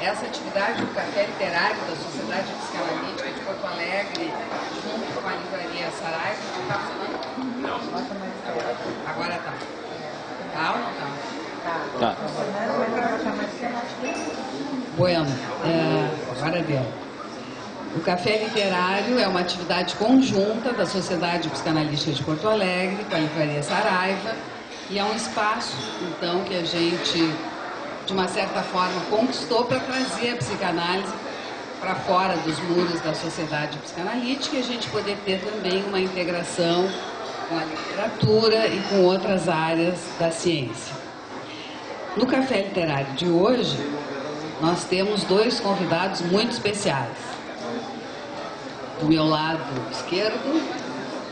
essa atividade do Café Literário da Sociedade Psicanalítica de Porto Alegre, junto com a livraria Saraiva, não está funcionando? Não. Agora está. Tá ou não está? Tá. Bueno, agora deu. O Café Literário é uma atividade conjunta da Sociedade Psicanalítica de Porto Alegre com a livraria Saraiva e é um espaço, então, que a gente, de uma certa forma, conquistou para trazer a psicanálise para fora dos muros da Sociedade Psicanalítica e a gente poder ter também uma integração com a literatura e com outras áreas da ciência. No Café Literário de hoje, nós temos dois convidados muito especiais. Do meu lado esquerdo,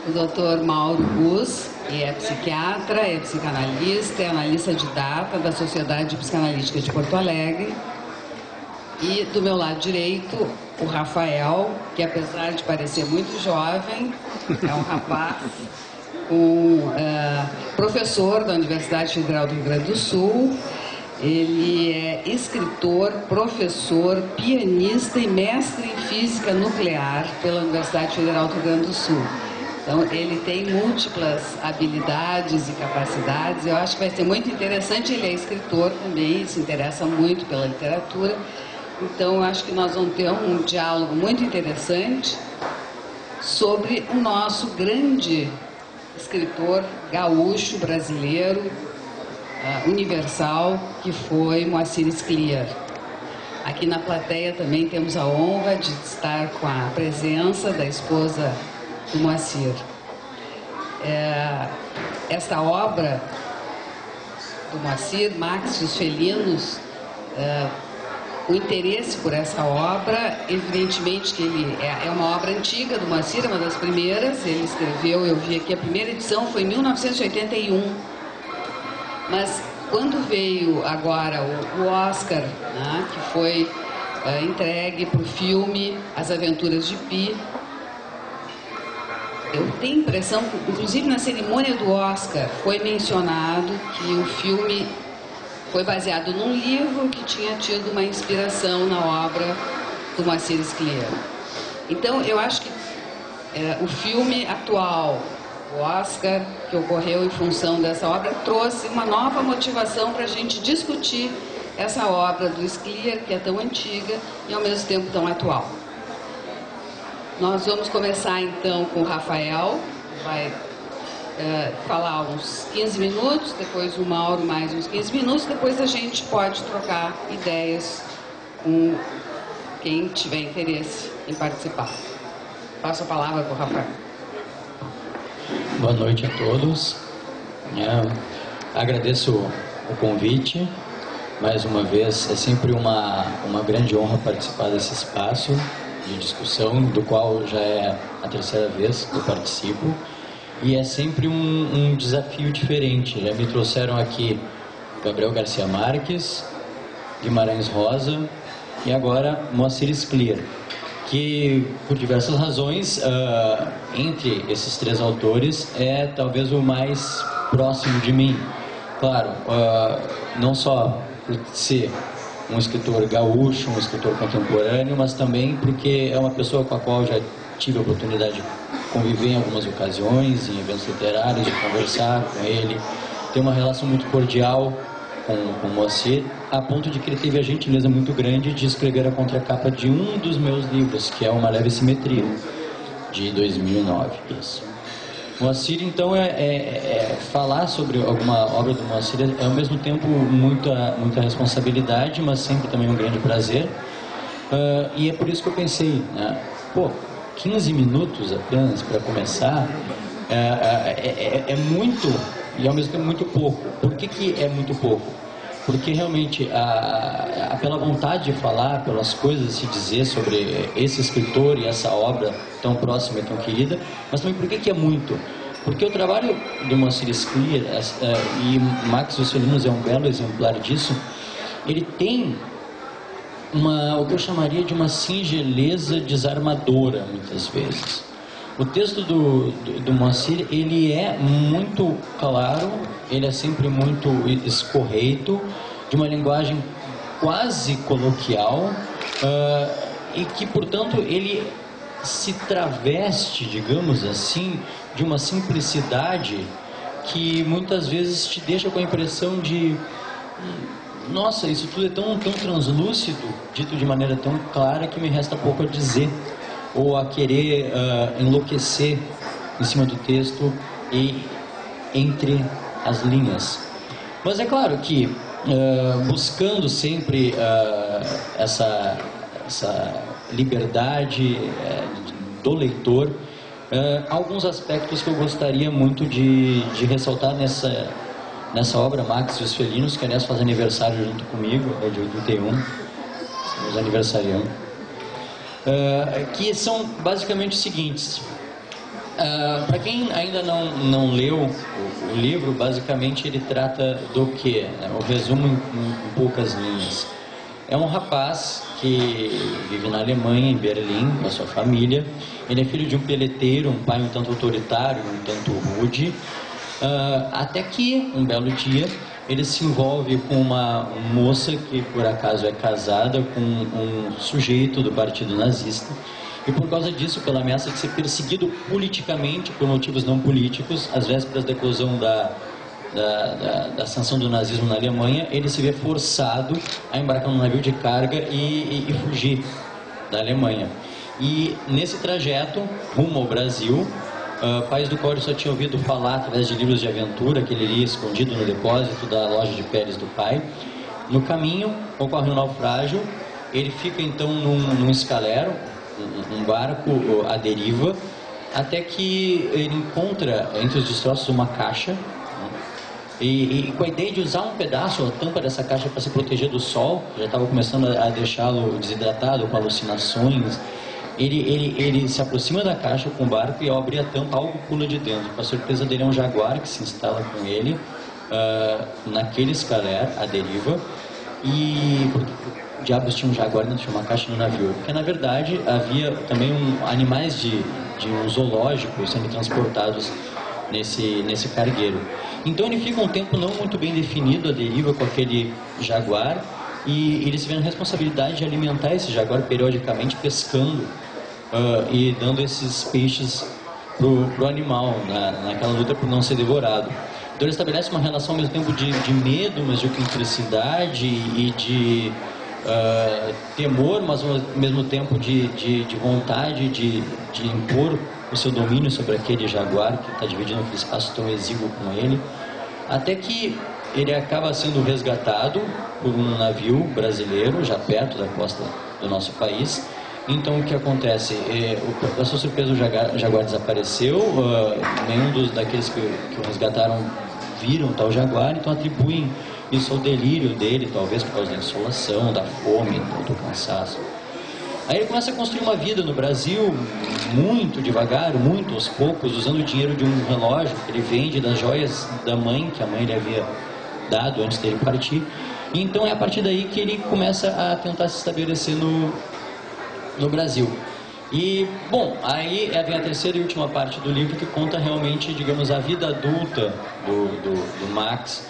o Dr. Mauro Bus, que é psiquiatra, é psicanalista, é analista de data da Sociedade Psicanalítica de Porto Alegre. E do meu lado direito, o Rafael, que apesar de parecer muito jovem, é um rapaz, professor da Universidade Federal do Rio Grande do Sul. Ele é escritor, professor, pianista e mestre em física nuclear pela Universidade Federal do Rio Grande do Sul. Então, ele tem múltiplas habilidades e capacidades. Eu acho que vai ser muito interessante. Ele é escritor também, se interessa muito pela literatura. Então, eu acho que nós vamos ter um diálogo muito interessante sobre o nosso grande escritor gaúcho brasileiro, universal, que foi Moacir Scliar. Aqui na plateia também temos a honra de estar com a presença da esposa do Moacir. Esta obra do Moacir, Max e os Felinos, o interesse por essa obra, evidentemente que ele é uma obra antiga do Moacir, é uma das primeiras. Ele escreveu, eu vi aqui, a primeira edição foi em 1981. Mas quando veio agora o Oscar, né, que foi entregue para o filme As Aventuras de Pi, eu tenho a impressão que, inclusive na cerimônia do Oscar, foi mencionado que o filme foi baseado num livro que tinha tido uma inspiração na obra do Moacir Scliar. Então, eu acho que o filme atual, o Oscar, que ocorreu em função dessa obra, trouxe uma nova motivação para a gente discutir essa obra do Scliar, que é tão antiga e ao mesmo tempo tão atual. Nós vamos começar então com o Rafael, que vai falar uns 15 minutos, depois o Mauro mais uns 15 minutos, depois a gente pode trocar ideias com quem tiver interesse em participar. Passo a palavra para o Rafael. Boa noite a todos. Agradeço o convite. Mais uma vez, é sempre uma grande honra participar desse espaço de discussão, do qual já é a terceira vez que eu participo. E é sempre um desafio diferente. Já me trouxeram aqui Gabriel Garcia Marques, Guimarães Rosa e agora Moacir Scliar, que por diversas razões, entre esses três autores, é talvez o mais próximo de mim. Claro, não só por ser um escritor gaúcho, um escritor contemporâneo, mas também porque é uma pessoa com a qual já tive a oportunidade de conviver em algumas ocasiões, em eventos literários, de conversar com ele, ter uma relação muito cordial com o Moacir, a ponto de que ele teve a gentileza muito grande de escrever a contracapa de um dos meus livros, que é Uma Leve Simetria, de 2009. Isso. Moacir, então, falar sobre alguma obra do Moacir é ao mesmo tempo muita responsabilidade, mas sempre também um grande prazer. E é por isso que eu pensei, 15 minutos apenas para começar é muito, e ao mesmo tempo muito pouco. Por que é muito pouco? Porque realmente, pela vontade de falar, pelas coisas a se dizer sobre esse escritor e essa obra tão próxima e tão querida, mas também por que é muito? Porque o trabalho do Moacir Scliar, e Max e os Felinos é um belo exemplar disso, ele tem o que eu chamaria de uma singeleza desarmadora, muitas vezes. O texto do Moacir, ele é muito claro, ele é sempre muito escorreito, de uma linguagem quase coloquial, e que, portanto, ele se traveste, digamos assim, de uma simplicidade que muitas vezes te deixa com a impressão de: nossa, isso tudo é tão translúcido, dito de maneira tão clara, que me resta pouco a dizer, ou a querer enlouquecer em cima do texto e entre as linhas. Mas é claro que, buscando sempre essa liberdade do leitor, alguns aspectos que eu gostaria muito de ressaltar nessa obra, Max e os Felinos, que aliás faz aniversário junto comigo, é de 81, estamos aniversariando, que são basicamente os seguintes. Para quem ainda não leu o livro, basicamente ele trata do quê? O resumo em poucas linhas. É um rapaz que vive na Alemanha, em Berlim, com a sua família. Ele é filho de um peleteiro, um pai um tanto autoritário, um tanto rude, até que, um belo dia, ele se envolve com uma moça que, por acaso, é casada com um sujeito do partido nazista. E por causa disso, pela ameaça de ser perseguido politicamente, por motivos não políticos, às vésperas da eclosão da sanção do nazismo na Alemanha, ele se vê forçado a embarcar num navio de carga e fugir da Alemanha. E nesse trajeto, rumo ao Brasil, país do qual ele só tinha ouvido falar através de livros de aventura, que ele lia escondido no depósito da loja de peles do pai. No caminho, ocorre um naufrágio, ele fica então num escalero, um barco à deriva, até que ele encontra entre os destroços uma caixa, e com a ideia de usar um pedaço, a tampa dessa caixa, para se proteger do sol, já estava começando a deixá-lo desidratado, com alucinações. Ele se aproxima da caixa com o barco e, ao abrir a tampa, algo pula de dentro. Para surpresa dele, é um jaguar que se instala com ele naquele escaler à deriva. E porque diabos tinha um jaguar dentro de uma caixa no navio? Porque, na verdade, havia também animais de um zoológico sendo transportados nesse cargueiro. Então ele fica um tempo não muito bem definido à deriva com aquele jaguar, e ele se vê na responsabilidade de alimentar esse jaguar periodicamente, pescando e dando esses peixes pro animal, naquela luta por não ser devorado. Então ele estabelece uma relação ao mesmo tempo de medo, mas de cumplicidade e de temor, mas ao mesmo tempo de vontade de impor o seu domínio sobre aquele jaguar que está dividindo aquele espaço tão exíguo com ele, até que ele acaba sendo resgatado por um navio brasileiro, já perto da costa do nosso país. Então o que acontece? Da sua surpresa, o jaguar desapareceu, nenhum daqueles que o resgataram viram tal jaguar, então atribuem isso ao delírio dele, talvez por causa da insolação, da fome, do cansaço. Aí ele começa a construir uma vida no Brasil, muito devagar, muito aos poucos, usando o dinheiro de um relógio que ele vende, das joias da mãe, que a mãe lhe havia dado antes dele partir. E então é a partir daí que ele começa a tentar se estabelecer no Brasil. E, bom, aí vem a terceira e última parte do livro, que conta realmente, digamos, a vida adulta do Max,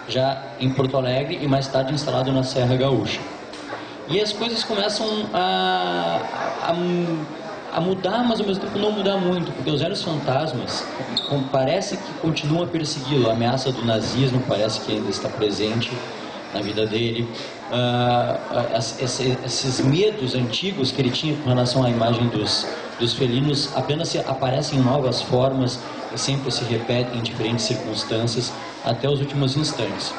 já em Porto Alegre e mais tarde instalado na Serra Gaúcha. E as coisas começam a mudar, mas ao mesmo tempo não mudar muito, porque os velhos fantasmas parece que continuam a persegui-lo. A ameaça do nazismo parece que ainda está presente na vida dele. Esses medos antigos que ele tinha com relação à imagem dos felinos apenas aparecem em novas formas e sempre se repetem em diferentes circunstâncias até os últimos instantes.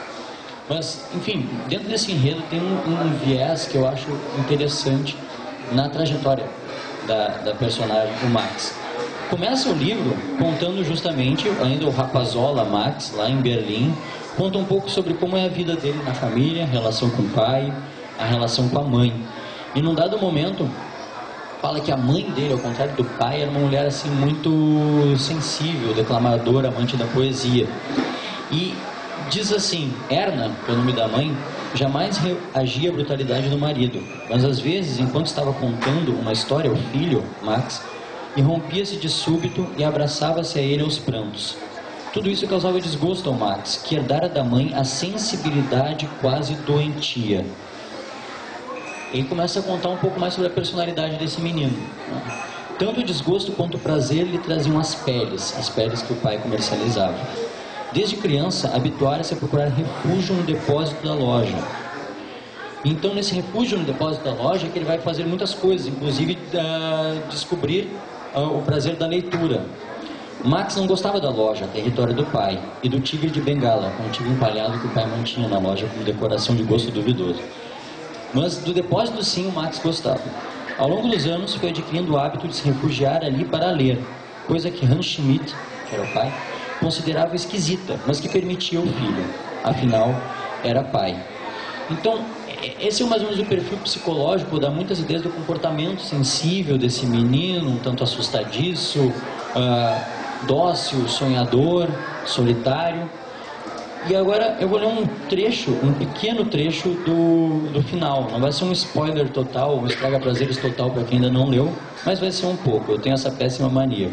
Mas, enfim, dentro desse enredo tem um viés que eu acho interessante na trajetória da personagem, o Max. Começa o livro contando justamente, ainda o rapazola Max, lá em Berlim, conta um pouco sobre como é a vida dele na família, a relação com o pai, a relação com a mãe. E num dado momento, fala que a mãe dele, ao contrário do pai, era uma mulher assim muito sensível, declamadora, amante da poesia. E diz assim, Erna, que é o nome da mãe, jamais reagia à brutalidade do marido, mas às vezes, enquanto estava contando uma história ao filho, Max, irrompia-se de súbito e abraçava-se a ele aos prantos. Tudo isso causava desgosto ao Max, que herdara da mãe a sensibilidade quase doentia. ele começa a contar um pouco mais sobre a personalidade desse menino, né? Tanto o desgosto quanto o prazer lhe traziam as peles que o pai comercializava. Desde criança, habituara-se a procurar refúgio no depósito da loja. Então, nesse refúgio no depósito da loja, é que ele vai fazer muitas coisas, inclusive descobrir o prazer da leitura. Max não gostava da loja, território do pai, e do tigre de Bengala, um tigre empalhado que o pai mantinha na loja como decoração de gosto duvidoso. Mas do depósito, sim, o Max gostava. Ao longo dos anos, foi adquirindo o hábito de se refugiar ali para ler, coisa que Hans Schmidt, que era o pai, considerava esquisita, mas que permitia ao filho. Afinal, era pai. Então, esse é mais ou menos o perfil psicológico, dá muitas ideias do comportamento sensível desse menino, um tanto assustadiço, dócil, sonhador, solitário. E agora eu vou ler um pequeno trecho do final. Não vai ser um spoiler total, um estraga-prazeres total para quem ainda não leu, mas vai ser um pouco. Eu tenho essa péssima mania.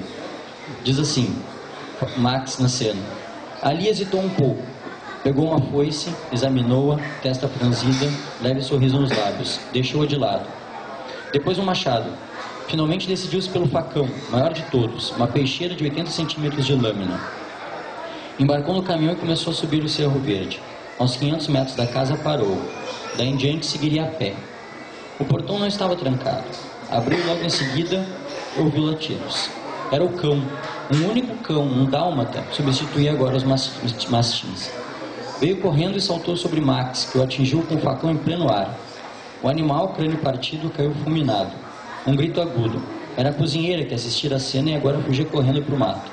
Diz assim, Max na cena. Ali hesitou um pouco. Pegou uma foice, examinou-a, testa franzida, leve sorriso nos lábios. Deixou-a de lado. Depois um machado. Finalmente decidiu-se pelo facão, maior de todos, uma peixeira de 80 centímetros de lâmina. Embarcou no caminhão e começou a subir o Cerro Verde. Aos 500 metros da casa parou. Daí em diante seguiria a pé. O portão não estava trancado. Abriu logo em seguida e ouviu latidos. Era o cão. Um único cão, um dálmata, substituía agora os mastins. Veio correndo e saltou sobre Max, que o atingiu com o facão em pleno ar. O animal, crânio partido, caiu fulminado. Um grito agudo. Era a cozinheira que assistira a cena e agora fugia correndo para o mato.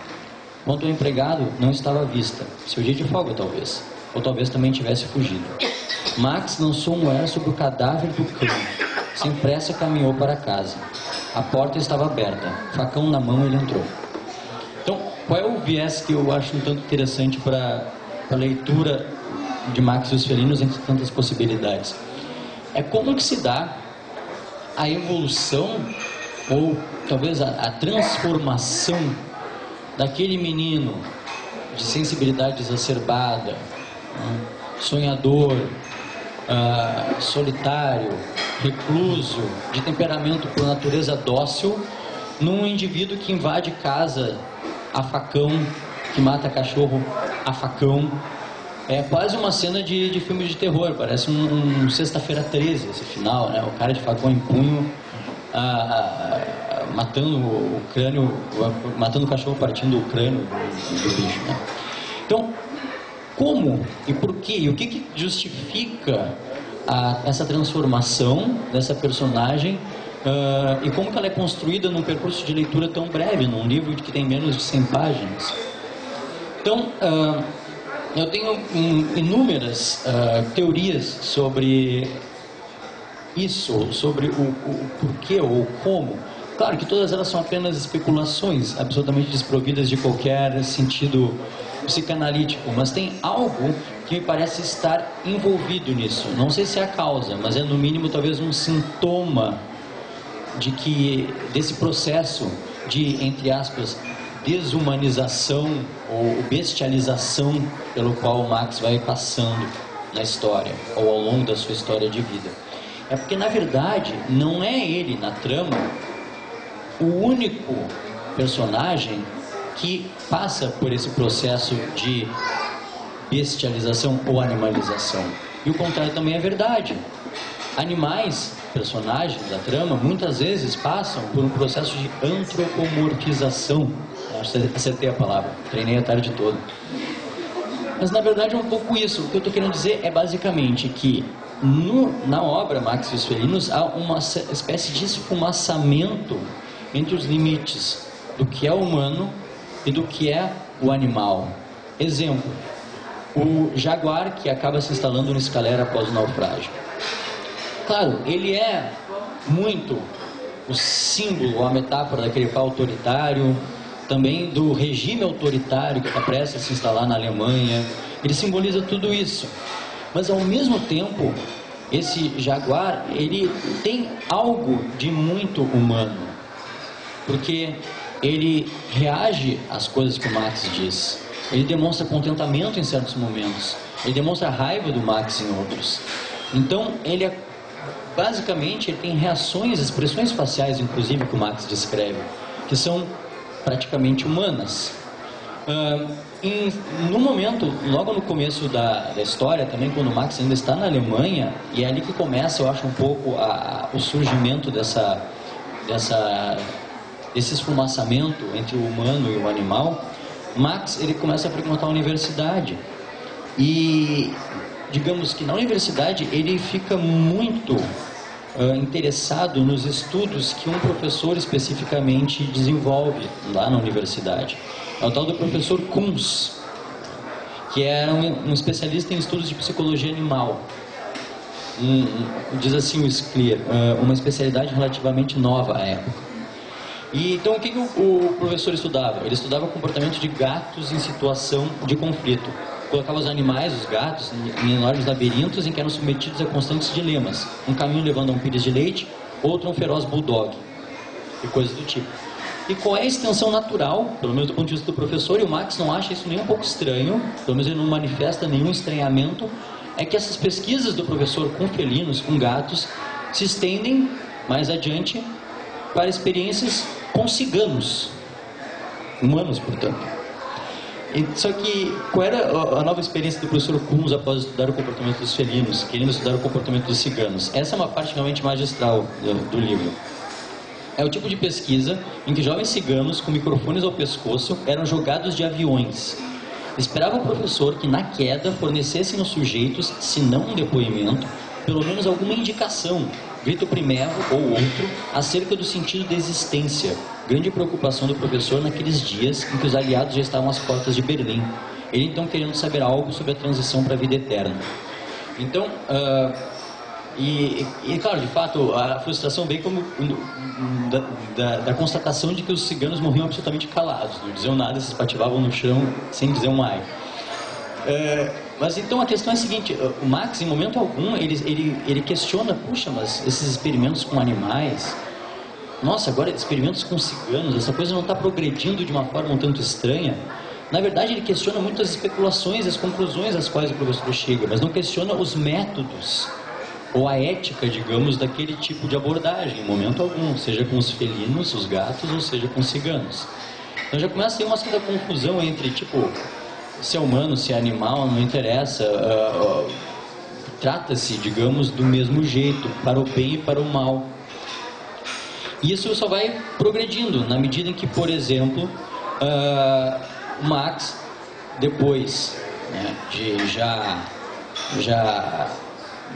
Quanto ao empregado, não estava à vista. Seu dia de folga, talvez. Ou talvez também tivesse fugido. Max lançou um olhar sobre o cadáver do cão. Sem pressa, caminhou para casa. A porta estava aberta. Facão na mão, ele entrou. Então, qual é o viés que eu acho um tanto interessante para a leitura de Max e os Felinos entre tantas possibilidades? É como que se dá a evolução, ou talvez a transformação daquele menino de sensibilidade exacerbada, sonhador, solitário, recluso, de temperamento por natureza dócil, num indivíduo que invade casa a facão, que mata cachorro a facão. É quase uma cena de filme de terror, parece um Sexta-feira 13 esse final, né? O cara de facão em punho, matando o crânio, matando o cachorro, partindo o crânio do bicho, né? Então, como e por quê? E o que justifica essa transformação dessa personagem e como que ela é construída num percurso de leitura tão breve, num livro que tem menos de 100 páginas? Então, eu tenho inúmeras teorias sobre isso, sobre o porquê ou como. Claro que todas elas são apenas especulações, absolutamente desprovidas de qualquer sentido psicanalítico, mas tem algo que me parece estar envolvido nisso. Não sei se é a causa, mas é no mínimo talvez um sintoma desse processo de, entre aspas, desumanização ou bestialização pelo qual o Max vai passando na história, ou ao longo da sua história de vida. É porque, na verdade, não é ele, na trama, o único personagem que passa por esse processo de bestialização ou animalização. E o contrário também é verdade. Animais, personagens da trama, muitas vezes passam por um processo de antropomorfização. Acho que acertei a palavra, treinei a tarde toda. Mas na verdade é um pouco isso. O que eu estou querendo dizer é basicamente que na obra Max e os Felinos há uma espécie de esfumaçamento entre os limites do que é humano e do que é o animal. Exemplo, o jaguar que acaba se instalando no escalera após o naufrágio. Claro, ele é muito o símbolo, a metáfora daquele pai autoritário, também do regime autoritário que está prestes a se instalar na Alemanha. Ele simboliza tudo isso. Mas ao mesmo tempo, esse jaguar, ele tem algo de muito humano. Porque ele reage às coisas que o Max diz. Ele demonstra contentamento em certos momentos. Ele demonstra raiva do Max em outros. Então, ele é basicamente, ele tem reações, expressões faciais, inclusive, que o Marx descreve, que são praticamente humanas. No momento, logo no começo da história, também quando Marx ainda está na Alemanha, e é ali que começa, eu acho, um pouco o surgimento desse esfumaçamento entre o humano e o animal. Marx, ele começa a frequentar a universidade, e digamos que na universidade ele fica muito interessado nos estudos que um professor especificamente desenvolve lá na universidade. É o tal do professor Kunz, que era um especialista em estudos de psicologia animal. Diz assim o Scliar, uma especialidade relativamente nova à época. E então o que o professor estudava? Ele estudava o comportamento de gatos em situação de conflito. Colocava os animais, os gatos, em enormes labirintos em que eram submetidos a constantes dilemas. Um caminho levando a um pires de leite, outro a um feroz bulldog, e coisas do tipo. E qual é a extensão natural, pelo menos do ponto de vista do professor, e o Marx não acha isso nem um pouco estranho, pelo menos ele não manifesta nenhum estranhamento, é que essas pesquisas do professor com felinos, com gatos, se estendem mais adiante para experiências com ciganos, humanos, portanto. Só que, qual era a nova experiência do professor Kunz após estudar o comportamento dos felinos, querendo estudar o comportamento dos ciganos? Essa é uma parte realmente magistral do livro. É o tipo de pesquisa em que jovens ciganos com microfones ao pescoço eram jogados de aviões. Esperava o professor que na queda fornecessem aos sujeitos, se não um depoimento, pelo menos alguma indicação, grito primeiro ou outro, acerca do sentido da existência, grande preocupação do professor naqueles dias em que os aliados já estavam às portas de Berlim. Ele então querendo saber algo sobre a transição para a vida eterna. Então, claro, de fato, a frustração vem como da constatação de que os ciganos morriam absolutamente calados, não diziam nada, se espativavam no chão sem dizer um ai. Mas então a questão é a seguinte: o Marx, em momento algum, ele questiona, puxa, mas esses experimentos com animais, nossa, agora experimentos com ciganos, essa coisa não está progredindo de uma forma um tanto estranha. Na verdade, ele questiona muito as especulações, as conclusões às quais o professor chega, mas não questiona os métodos ou a ética, digamos, daquele tipo de abordagem, em momento algum, seja com os felinos, os gatos, ou seja com os ciganos. Então já começa a ter uma certa confusão entre, tipo, se é humano, se é animal, não interessa, trata-se, digamos, do mesmo jeito, para o bem e para o mal. E isso só vai progredindo, na medida em que, por exemplo, o Marx, depois, né, de já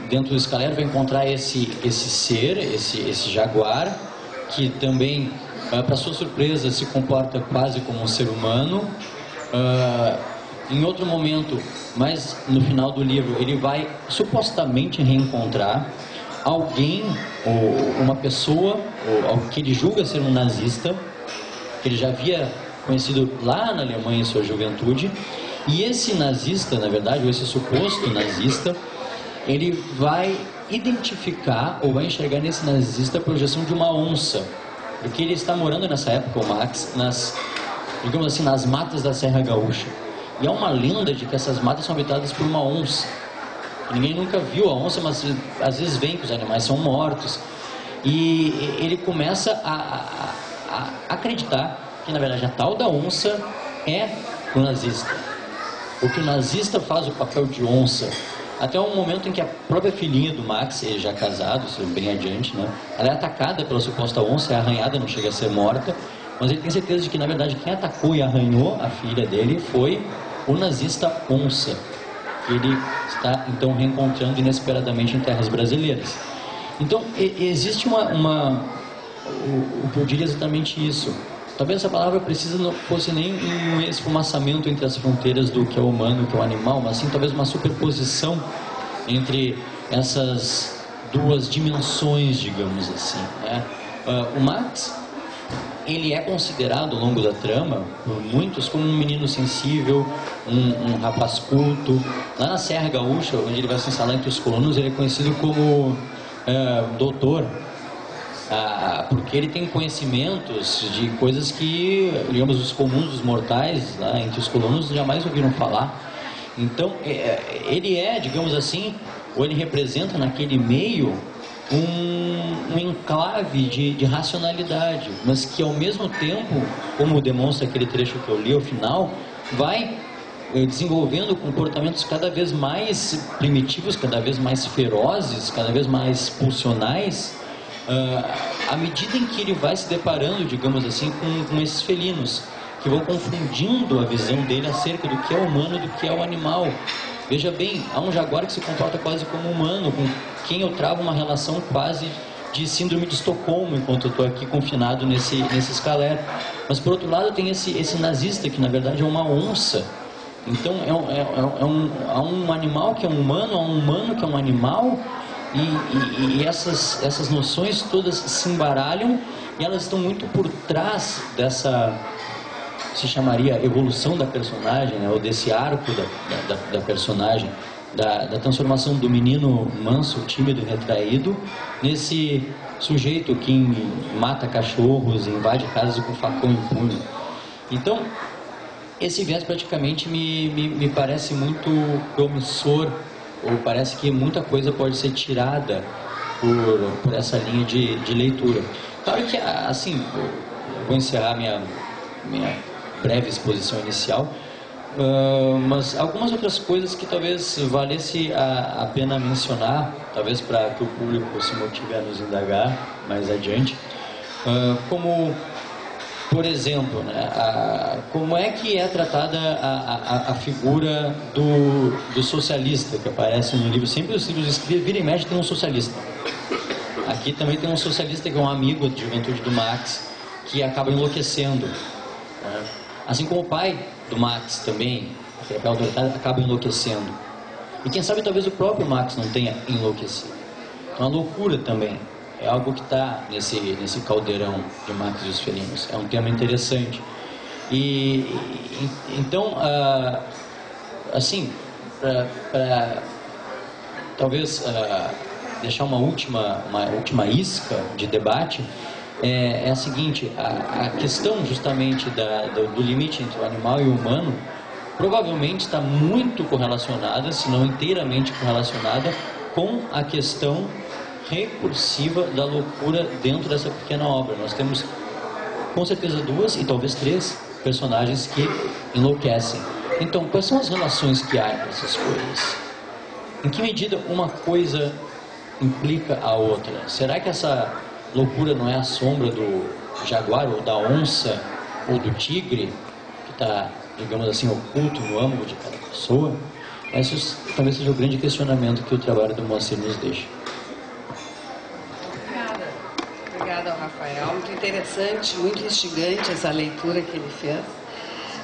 dentro do escalero, vai encontrar esse ser, esse jaguar, que também, para sua surpresa, se comporta quase como um ser humano. Em outro momento, mas no final do livro, ele vai supostamente reencontrar alguém, ou uma pessoa, ou que ele julga ser um nazista, que ele já havia conhecido lá na Alemanha em sua juventude. E esse nazista, na verdade, ou esse suposto nazista, ele vai identificar ou vai enxergar nesse nazista a projeção de uma onça, porque ele está morando nessa época, o Marx, digamos assim, nas matas da Serra Gaúcha. E há uma lenda de que essas matas são habitadas por uma onça. Ninguém nunca viu a onça, mas às vezes vem que os animais são mortos. E ele começa a acreditar que, na verdade, a tal da onça é o nazista. Porque o nazista faz o papel de onça. Até um momento em que a própria filhinha do Marx, ele já casado, isso bem adiante, né? Ela é atacada pela suposta onça, é arranhada, não chega a ser morta, mas ele tem certeza de que, na verdade, quem atacou e arranhou a filha dele foi o nazista onça, que ele está, então, reencontrando inesperadamente em terras brasileiras. Então, existe o que eu diria exatamente isso. Talvez essa palavra precisa não fosse nem um esfumaçamento entre as fronteiras do que é o humano e o que é o animal, mas sim talvez uma superposição entre essas duas dimensões, digamos assim, né? O Marx, ele é considerado ao longo da trama por muitos como um menino sensível, um rapaz culto. Lá na Serra Gaúcha, onde ele vai se instalar entre os colonos, ele é conhecido como doutor, porque ele tem conhecimentos de coisas que, digamos, os comuns, os mortais lá entre os colonos jamais ouviram falar. Então ele é, digamos assim, ou ele representa naquele meio um enclave de racionalidade, mas que ao mesmo tempo, como demonstra aquele trecho que eu li ao final, vai desenvolvendo comportamentos cada vez mais primitivos, cada vez mais ferozes, cada vez mais pulsionais, à medida em que ele vai se deparando, digamos assim, com esses felinos, que vão confundindo a visão dele acerca do que é humano e do que é o animal. Veja bem, há um jaguar que se comporta quase como humano, com quem eu travo uma relação quase de síndrome de Estocolmo, enquanto eu estou aqui confinado nesse escaler. Mas, por outro lado, tem esse nazista, que na verdade é uma onça. Então, há um animal que é um humano, há um humano que é um animal, e essas noções todas se embaralham, e elas estão muito por trás dessa, se chamaria evolução da personagem, né, ou desse arco da personagem, da transformação do menino manso, tímido e retraído, nesse sujeito que mata cachorros, invade casas com facão em punho. Então, esse viés praticamente me parece muito promissor, ou parece que muita coisa pode ser tirada por essa linha de leitura. Claro que, assim, eu vou encerrar minha breve exposição inicial, mas algumas outras coisas que talvez valesse a pena mencionar, talvez para que o público se motive a nos indagar mais adiante, como, por exemplo, né, como é que é tratada a figura do socialista que aparece no livro. Sempre os livros escritos, vira e mexe, tem um socialista. Aqui também tem um socialista que é um amigo de juventude do Max, que acaba enlouquecendo, né? Assim como o pai do Max também, que é autoritário, acaba enlouquecendo. E quem sabe talvez o próprio Max não tenha enlouquecido. Então a loucura também é algo que está nesse caldeirão de Max e os felinos. É um tema interessante. Então, assim, para talvez deixar uma última isca de debate, é a seguinte: a questão justamente do limite entre o animal e o humano provavelmente está muito correlacionada, se não inteiramente correlacionada, com a questão recursiva da loucura dentro dessa pequena obra. Nós temos com certeza 2 e talvez 3 personagens que enlouquecem. Então, quais são as relações que há entre essas coisas? Em que medida uma coisa implica a outra? Será que essa loucura não é a sombra do jaguar ou da onça ou do tigre que está, digamos assim, oculto no âmago de cada pessoa? Esse talvez seja o grande questionamento que o trabalho do Moacir nos deixa. Obrigada ao Rafael. Muito interessante, muito instigante essa leitura que ele fez.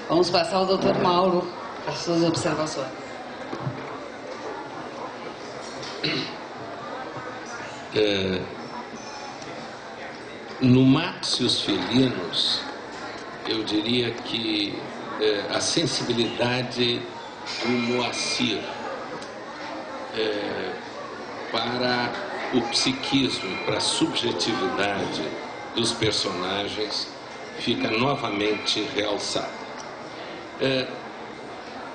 Vamos passar ao Dr. Mauro para as suas observações. No Max e os felinos, eu diria que a sensibilidade do Moacir para o psiquismo, para a subjetividade dos personagens fica novamente realçada.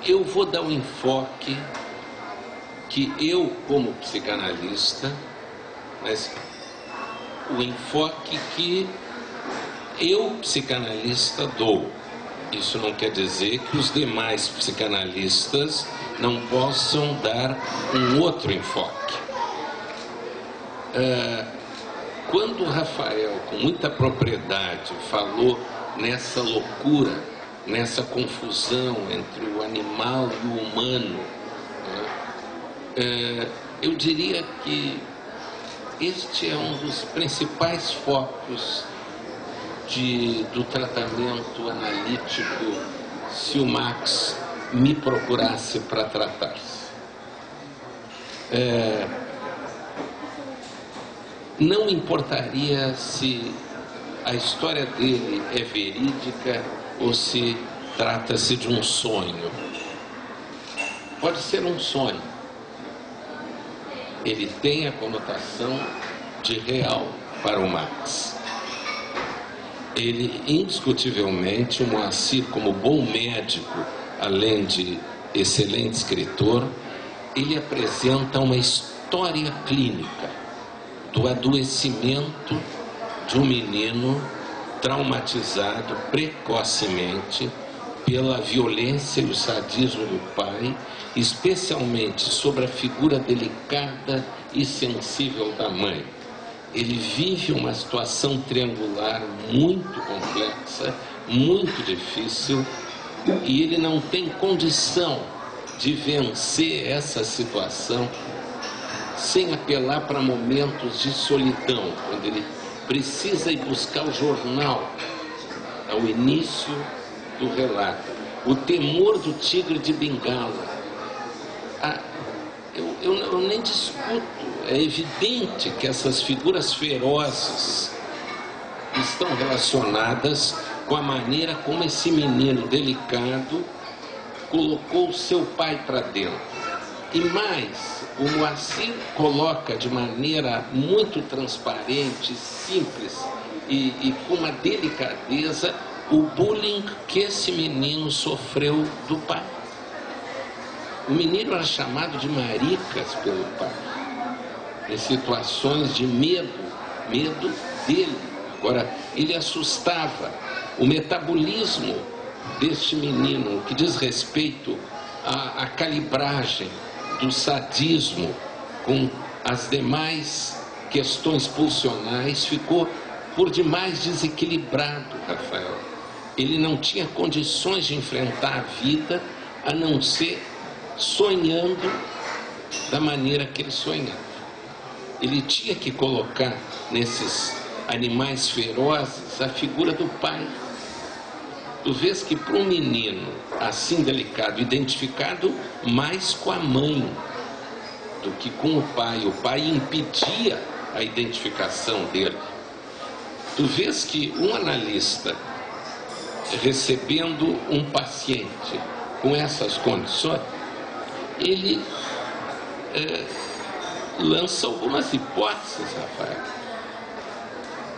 Eu vou dar um enfoque que eu, como psicanalista, mas o enfoque que eu, psicanalista, dou. Isso não quer dizer que os demais psicanalistas não possam dar um outro enfoque. Quando o Rafael, com muita propriedade, falou nessa loucura, nessa confusão entre o animal e o humano, eu diria que este é um dos principais focos do tratamento analítico se o Max me procurasse para tratar-se. Não importaria se a história dele é verídica ou se trata-se de um sonho. Pode ser um sonho. Ele tem a conotação de real para o Max. Ele, indiscutivelmente, o Moacir, como bom médico, além de excelente escritor, ele apresenta uma história clínica do adoecimento de um menino traumatizado precocemente pela violência e o sadismo do pai, especialmente sobre a figura delicada e sensível da mãe. Ele vive uma situação triangular muito complexa, muito difícil, e ele não tem condição de vencer essa situação sem apelar para momentos de solidão, quando ele precisa ir buscar o jornal ao início do relato. O temor do tigre de Bengala. Eu nem discuto, é evidente que essas figuras ferozes estão relacionadas com a maneira como esse menino delicado colocou seu pai para dentro. E mais, o Moacir coloca de maneira muito transparente, simples e com uma delicadeza o bullying que esse menino sofreu do pai. O menino era chamado de maricas pelo pai, em situações de medo dele. Agora, ele assustava. O metabolismo deste menino, que diz respeito à calibragem do sadismo com as demais questões pulsionais, ficou por demais desequilibrado, Rafael. Ele não tinha condições de enfrentar a vida a não ser sonhando da maneira que ele sonhava. Ele tinha que colocar nesses animais ferozes a figura do pai. Tu vês que para um menino assim delicado, identificado mais com a mãe do que com o pai impedia a identificação dele. Tu vês que um analista recebendo um paciente com essas condições, ele lança algumas hipóteses, Rafael.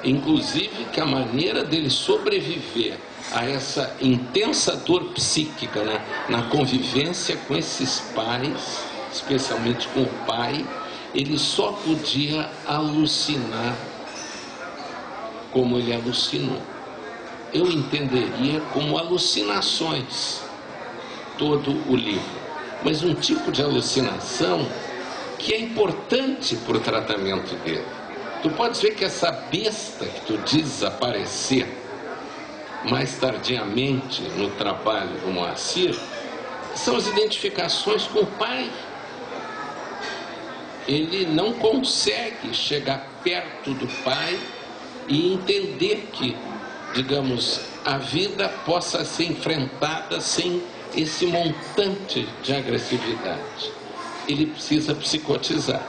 Inclusive que a maneira dele sobreviver a essa intensa dor psíquica, né, na convivência com esses pais, especialmente com o pai, ele só podia alucinar como ele alucinou. Eu entenderia como alucinações todo o livro, mas um tipo de alucinação que é importante para o tratamento dele. Tu podes ver que essa besta que tu dizes aparecer mais tardiamente no trabalho do Moacir são as identificações com o pai. Ele não consegue chegar perto do pai e entender que, digamos, a vida possa ser enfrentada sem esse montante de agressividade. Ele precisa psicotizar.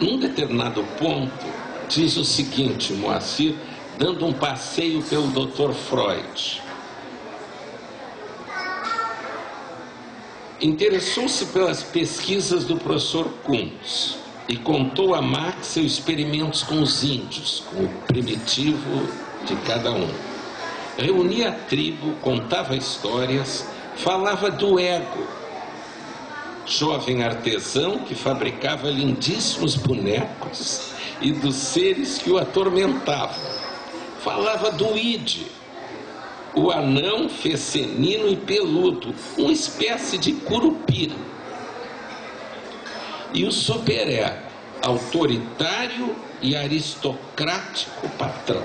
Num determinado ponto, diz o seguinte, Moacir, dando um passeio pelo Dr. Freud. Interessou-se pelas pesquisas do professor Kuntz e contou a Marx seus experimentos com os índios, com o primitivo de cada um. Reunia a tribo, contava histórias, falava do ego, jovem artesão que fabricava lindíssimos bonecos e dos seres que o atormentavam. Falava do id, o anão fecenino e peludo, uma espécie de curupira. E o superego, autoritário e aristocrático patrão.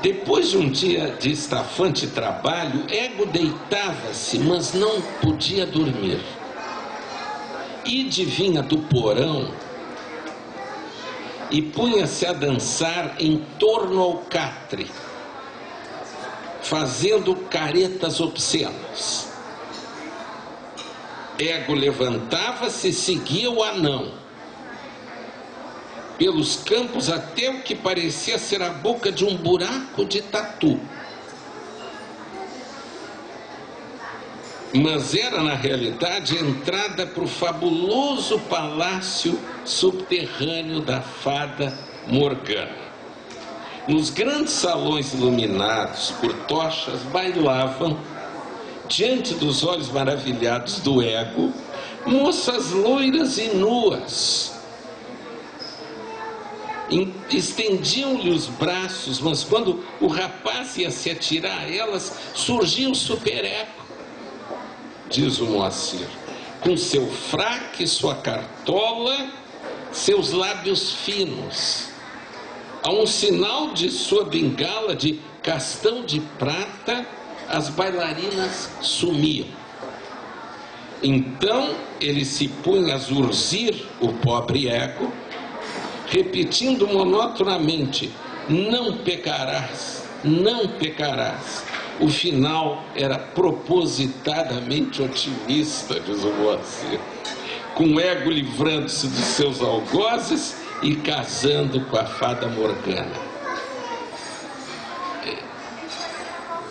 Depois de um dia de estafante trabalho, Ego deitava-se, mas não podia dormir. Ide vinha do porão e punha-se a dançar em torno ao catre, fazendo caretas obscenas. Ego levantava-se e seguia o anão pelos campos até o que parecia ser a boca de um buraco de tatu. Mas era, na realidade, a entrada para o fabuloso palácio subterrâneo da fada Morgana. Nos grandes salões iluminados por tochas, bailavam, diante dos olhos maravilhados do Ego, moças loiras e nuas. Estendiam-lhe os braços, mas quando o rapaz ia se atirar a elas, surgia o supereco, diz o Moacir, com seu fraque, sua cartola, seus lábios finos. A um sinal de sua bengala de castão de prata, as bailarinas sumiam. Então ele se punha a zurzir o pobre ego, repetindo monotonamente: não pecarás, não pecarás. O final era propositadamente otimista, diz o Moacir, com o ego livrando-se dos seus algozes e casando com a fada Morgana.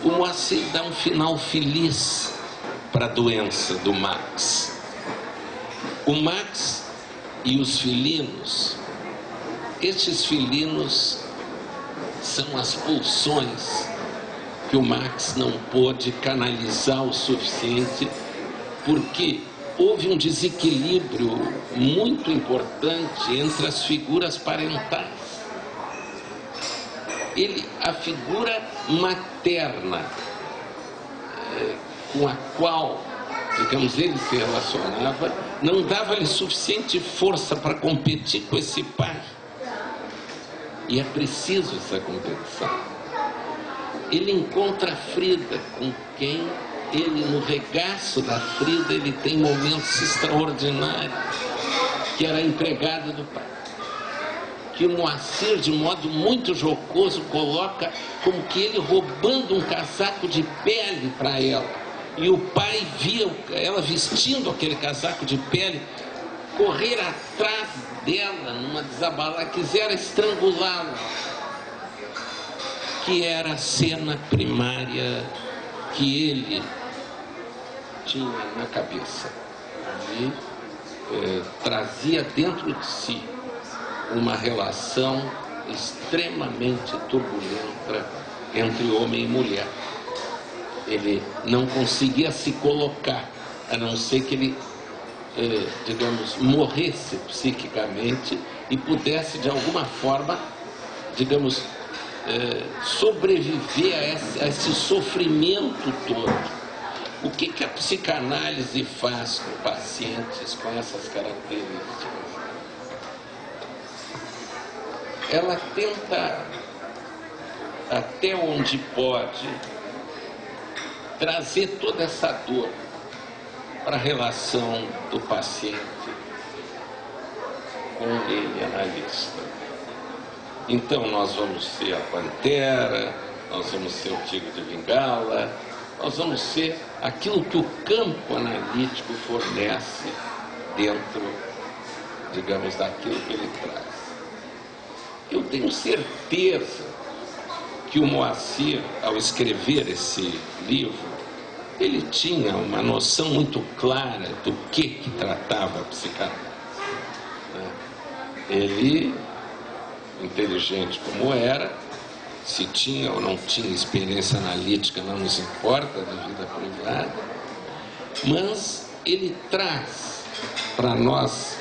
O Moacir dá um final feliz para a doença do Max. O Max e os felinos, estes felinos são as pulsões que o Max não pôde canalizar o suficiente, porque houve um desequilíbrio muito importante entre as figuras parentais. A figura materna, com a qual, digamos, ele se relacionava, não dava-lhe suficiente força para competir com esse pai. E é preciso essa competição. Ele encontra a Frida, com quem ele, no regaço da Frida, ele tem momentos extraordinários, que era a empregada do pai, que o Moacir, de modo muito jocoso, coloca como que ele roubando um casaco de pele para ela, e o pai via ela vestindo aquele casaco de pele, correr atrás dela numa desabalada, quisera estrangulá-la, que era a cena primária que ele tinha na cabeça. E trazia dentro de si uma relação extremamente turbulenta entre homem e mulher. Ele não conseguia se colocar, a não ser que ele, digamos, morresse psiquicamente e pudesse, de alguma forma, digamos, sobreviver a esse sofrimento todo. O que a psicanálise faz com pacientes com essas características? Ela tenta, até onde pode, trazer toda essa dor para a relação do paciente com ele, analista. Então nós vamos ser a Pantera, nós vamos ser o Tigre de Bengala, nós vamos ser aquilo que o campo analítico fornece dentro, digamos, daquilo que ele traz. Eu tenho certeza que o Moacir, ao escrever esse livro, ele tinha uma noção muito clara do que tratava a psicanálise. Ele, inteligente como era, se tinha ou não tinha experiência analítica não nos importa, da vida privada, mas ele traz para nós,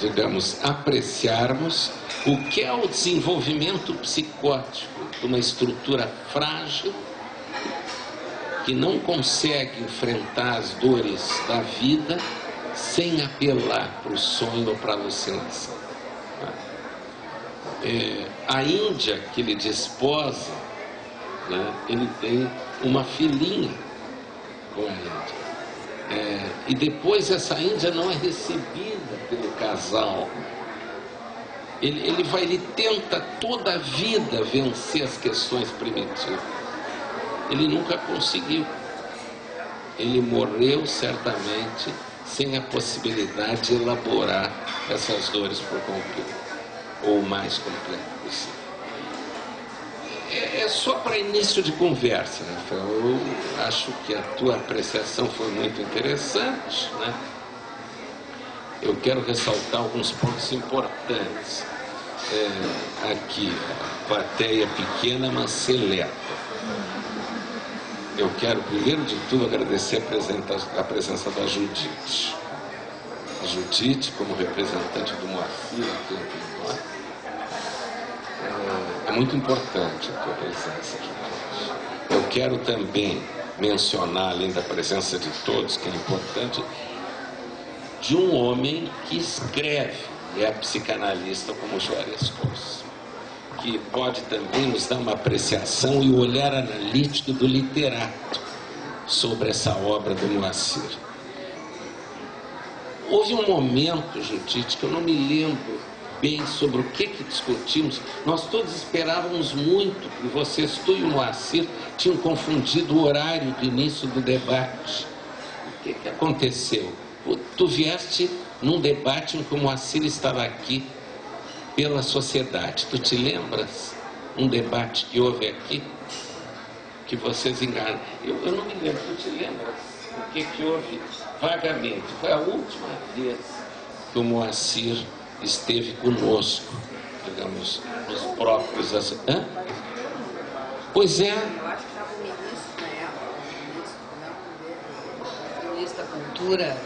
digamos, apreciarmos o que é o desenvolvimento psicótico de uma estrutura frágil que não consegue enfrentar as dores da vida sem apelar para o sonho ou para a alucinação. A Índia que ele desposa, né, ele tem uma filhinha com a Índia. E depois essa Índia não é recebida pelo casal. Ele tenta toda a vida vencer as questões primitivas. Ele nunca conseguiu. Ele morreu certamente sem a possibilidade de elaborar essas dores por completo, ou o mais completo possível. É só para início de conversa, né, Rafael? Eu acho que a tua apreciação foi muito interessante, né? Eu quero ressaltar alguns pontos importantes. Aqui, a plateia pequena, mas seleta. Eu quero, primeiro de tudo, agradecer a presença da Judite. Judite, como representante do Moacir aqui entre nós. É muito importante a tua presença aqui hoje. Eu quero também mencionar, além da presença de todos, que é importante, de um homem que escreve, e é psicanalista como Juarez Couso, que pode também nos dar uma apreciação e o olhar analítico do literato sobre essa obra do Moacir. Houve um momento, Judite, que eu não me lembro bem sobre o que discutimos. Nós todos esperávamos muito, e vocês, tu e o Moacir, tinham confundido o horário do início do debate. O que aconteceu? Tu vieste num debate em que o Moacir estava aqui pela sociedade. Tu te lembras? Um debate que houve aqui, que vocês enganaram. Eu não me lembro. Tu te lembras? O que houve? Vagamente. Foi a última vez que o Moacir esteve conosco, digamos, nos próprios... Hã? Pois é. Eu acho que estava o ministro na época, o ministro da Cultura.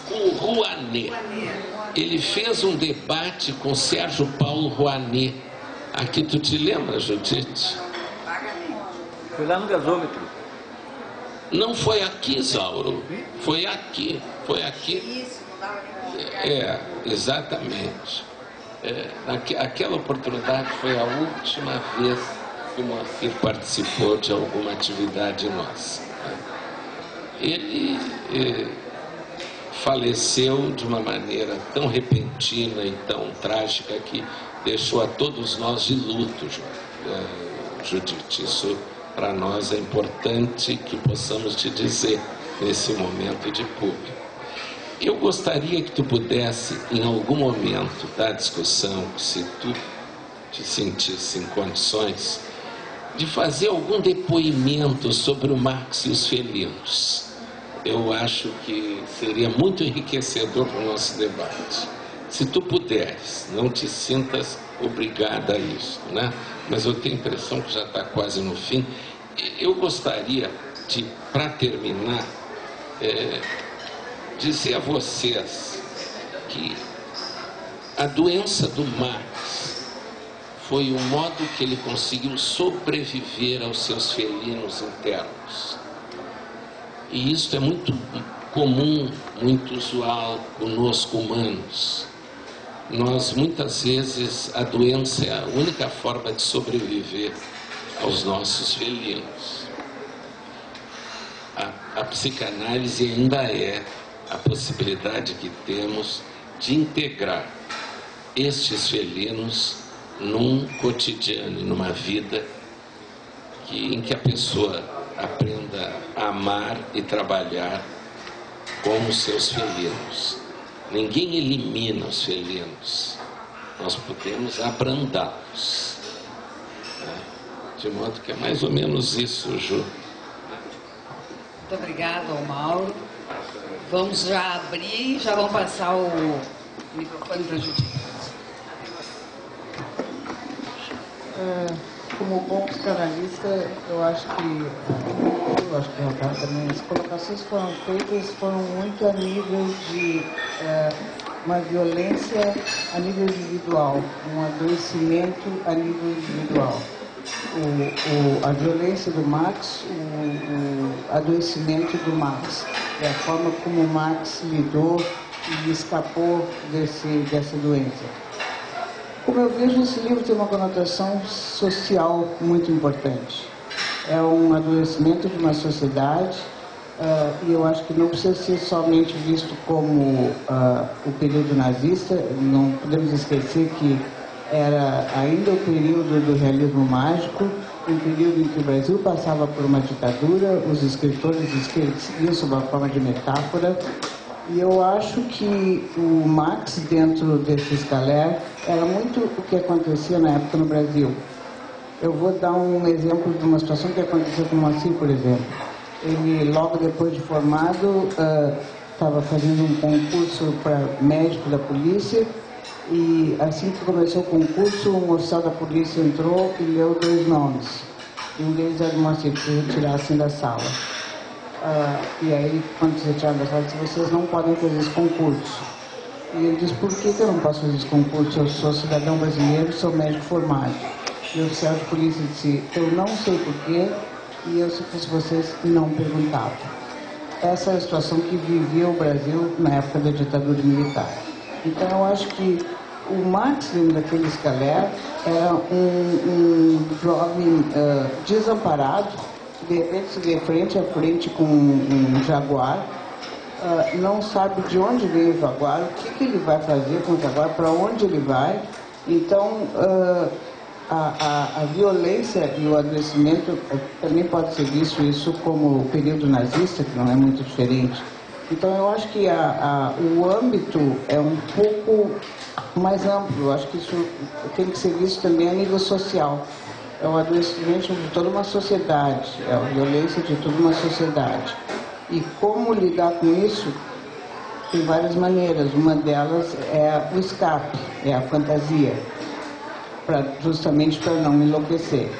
Com o Rouanet. Ele fez um debate com Sérgio Paulo Rouanet. Aqui, tu te lembra, Judite? Foi lá no gasômetro. Não foi aqui, Zauro. Foi aqui. Foi aqui. Exatamente. Aquela oportunidade foi a última vez que o Moacir participou de alguma atividade nossa. Ele faleceu de uma maneira tão repentina e tão trágica que deixou a todos nós de luto, Judite. Isso para nós é importante que possamos te dizer nesse momento de público. Eu gostaria que tu pudesse, em algum momento da discussão, se tu te sentisse em condições, de fazer algum depoimento sobre o Marx e os felinos. Eu acho que seria muito enriquecedor para o nosso debate. Se tu puderes, não te sintas obrigada a isso, né? Mas eu tenho a impressão que já está quase no fim. Eu gostaria de, para terminar, dizer a vocês que a doença do Marx foi o modo que ele conseguiu sobreviver aos seus felinos internos. E isso é muito comum, muito usual conosco humanos. Nós, muitas vezes, a doença é a única forma de sobreviver aos nossos felinos. A psicanálise ainda é a possibilidade que temos de integrar estes felinos num cotidiano, numa vida em que a pessoa aprenda a amar e trabalhar com os seus felinos. Ninguém elimina os felinos, nós podemos abrandá-los, né? De modo que é mais ou menos isso, Ju. Muito obrigada ao Mauro. Vamos já abrir e já vamos passar o microfone para a Judite. Como bom psicanalista, eu acho que também as colocações foram feitas muito a nível de uma violência a nível individual, um adoecimento a nível individual. A violência do Marx, o adoecimento do Marx, é a forma como Marx lidou e escapou dessa doença. Como eu vejo, esse livro tem uma conotação social muito importante. É um adoecimento de uma sociedade e eu acho que não precisa ser somente visto como o período nazista. Não podemos esquecer que era ainda o período do realismo mágico, um período em que o Brasil passava por uma ditadura, os escritores escreviam sob uma forma de metáfora. E eu acho que o Marx, dentro desse escaler, era muito o que acontecia na época no Brasil. Eu vou dar um exemplo de uma situação que aconteceu com o Moacir, por exemplo. Ele, logo depois de formado, estava fazendo um concurso para médico da polícia e, assim que começou o concurso, um oficial da polícia entrou e leu 2 nomes. E um deles era o Moacir, que retirassem da sala. E aí, quando se retiraram da sala, disse, vocês não podem fazer esse concurso. E ele disse, por que eu não posso fazer esse concurso? Eu sou cidadão brasileiro, sou médico formado. E o oficial de polícia disse, eu não sei porquê, e eu, se fosse vocês, não perguntava. Essa é a situação que vivia o Brasil na época da ditadura militar. Então, eu acho que o máximo daquele Scaler era um jovem desamparado, que de repente se vê frente a frente com um jaguar, não sabe de onde vem o jaguar, o que ele vai fazer com o jaguar, para onde ele vai. Então, a violência e o adoecimento também pode ser visto isso como o período nazista, que não é muito diferente. Então, eu acho que o âmbito é um pouco mais amplo. Eu acho que isso tem que ser visto também a nível social. É o adoecimento de toda uma sociedade, é a violência de toda uma sociedade. E como lidar com isso? Tem várias maneiras. Uma delas é o escape, é a fantasia, justamente para não enlouquecer.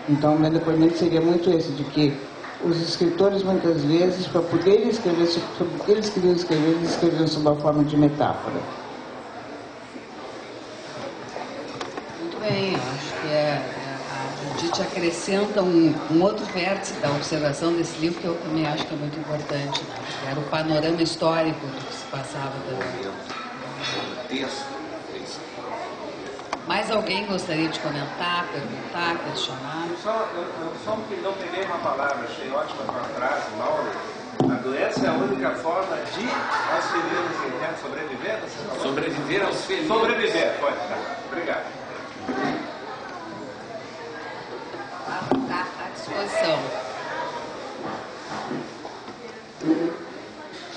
Então, o meu depoimento seria muito esse, de que os escritores, muitas vezes, para poderem escrever sobre o que eles queriam escrever, eles escreviam sob a forma de metáfora. Muito bem, eu acho que a Judite acrescenta um outro vértice da observação desse livro, que eu também acho que é muito importante, né? Que era o panorama histórico do que se passava também. Mais alguém gostaria de comentar, perguntar, questionar? Só porque não peguei uma palavra, achei ótima a tua frase, Mauro. A doença é a única forma de nós felizes sobreviver? Sobreviver aos felizes. Sobreviver, pode. Tá. Obrigado. Está à disposição.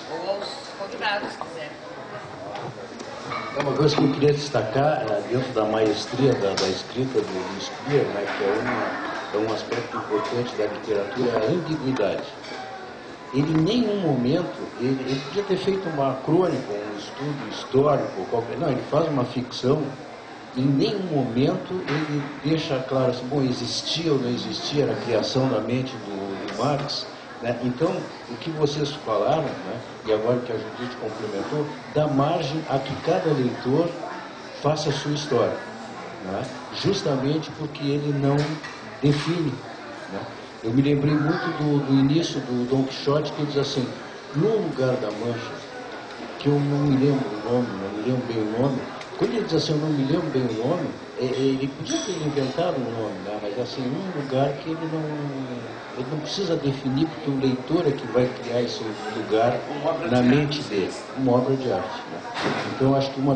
Ou aos convidados, se quiserem. Uma coisa que eu queria destacar dentro da maestria da escrita do Speer, né, que é um aspecto importante da literatura, é a ambiguidade. Ele em nenhum momento, ele podia ter feito uma crônica, um estudo histórico, não, ele faz uma ficção, em nenhum momento ele deixa claro assim, bom, existia ou não existia na criação da mente do Marx. Né? Então, o que vocês falaram, né, e agora que a Judite complementou, dá margem a que cada leitor faça a sua história, né? Justamente porque ele não define. Né? Eu me lembrei muito do início do Dom Quixote, que ele diz assim, no lugar da Mancha, que eu não me lembro o nome, não me lembro bem o nome, quando ele diz assim, eu não me lembro bem o nome, ele podia ter inventado um nome, né? Mas assim, um lugar que ele não precisa definir, porque o leitor é que vai criar esse lugar na mente dele, uma obra de arte. Né? Então, acho que um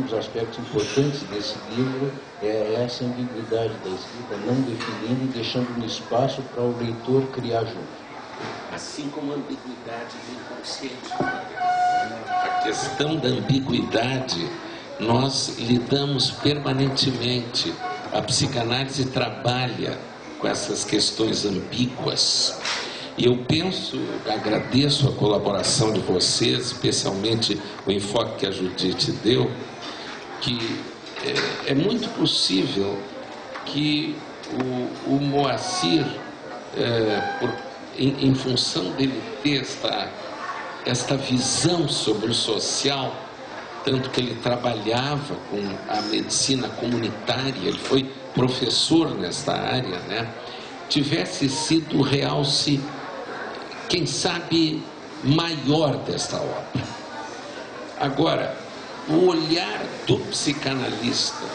dos aspectos importantes desse livro é essa ambiguidade da escrita, não definindo e deixando um espaço para o leitor criar junto. Assim como a ambiguidade do inconsciente. A questão da ambiguidade, nós lidamos permanentemente. A psicanálise trabalha com essas questões ambíguas. E eu agradeço a colaboração de vocês, especialmente o enfoque que a Judite deu, que é muito possível que o Moacir, em função dele ter esta visão sobre o social, tanto que ele trabalhava com a medicina comunitária, ele foi professor nesta área, né? Tivesse sido o realce, quem sabe, maior desta obra. Agora, o olhar do psicanalista,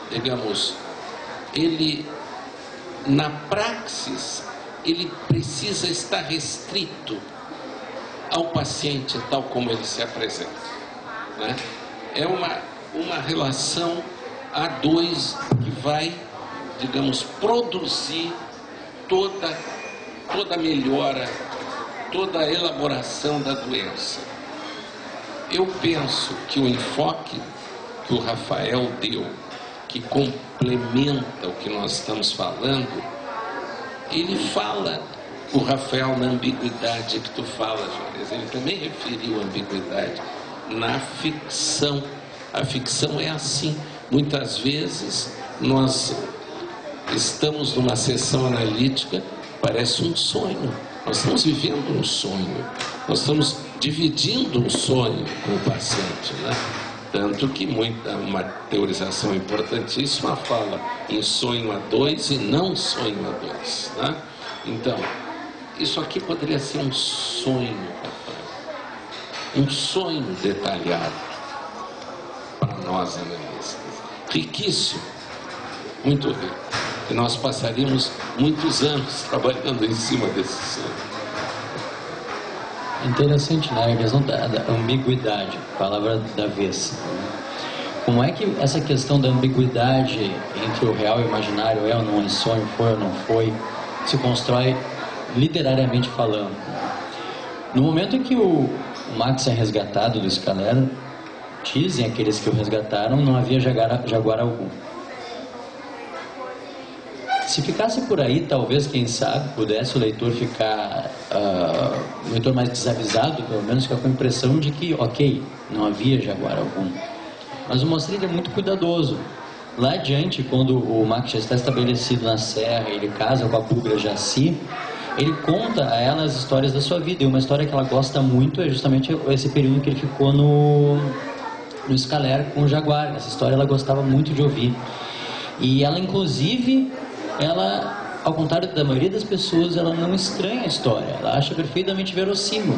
digamos, ele, na praxis, ele precisa estar restrito ao paciente tal como ele se apresenta, né? É uma relação a dois que vai, digamos, produzir toda a melhora, toda a elaboração da doença. Eu penso que o enfoque que o Rafael deu, que complementa o que nós estamos falando, ele fala, o Rafael, na ambiguidade que tu fala, Jones, ele também referiu a ambiguidade na ficção. A ficção é assim. Muitas vezes nós estamos numa sessão analítica, parece um sonho. Nós estamos vivendo um sonho. Nós estamos dividindo um sonho com o paciente, né? Tanto que uma teorização importantíssima fala em sonho a dois e não sonho a dois, né? Então, isso aqui poderia ser um sonho, um sonho detalhado para nós analistas, riquíssimo, muito rico, e nós passaríamos muitos anos trabalhando em cima desse sonho. Interessante, né? A questão da ambiguidade, palavra da vez. Como é que essa questão da ambiguidade entre o real e o imaginário, é ou não é sonho, foi ou não foi, se constrói literariamente falando? No momento em que o Max é resgatado do Scalera, dizem aqueles que o resgataram, não havia jaguar algum. Se ficasse por aí, talvez, quem sabe, pudesse o leitor ficar, o leitor mais desavisado, pelo menos, ficar com a impressão de que, ok, não havia jaguar algum. Mas o Mostril é muito cuidadoso. Lá adiante, quando o Max já está estabelecido na serra, ele casa com a Bugra Jaci, ele conta a ela as histórias da sua vida. E uma história que ela gosta muito é justamente esse período que ele ficou no Scalera com o jaguar. Essa história ela gostava muito de ouvir. E ela, inclusive, ela, ao contrário da maioria das pessoas, ela não estranha a história. Ela acha perfeitamente verossímil.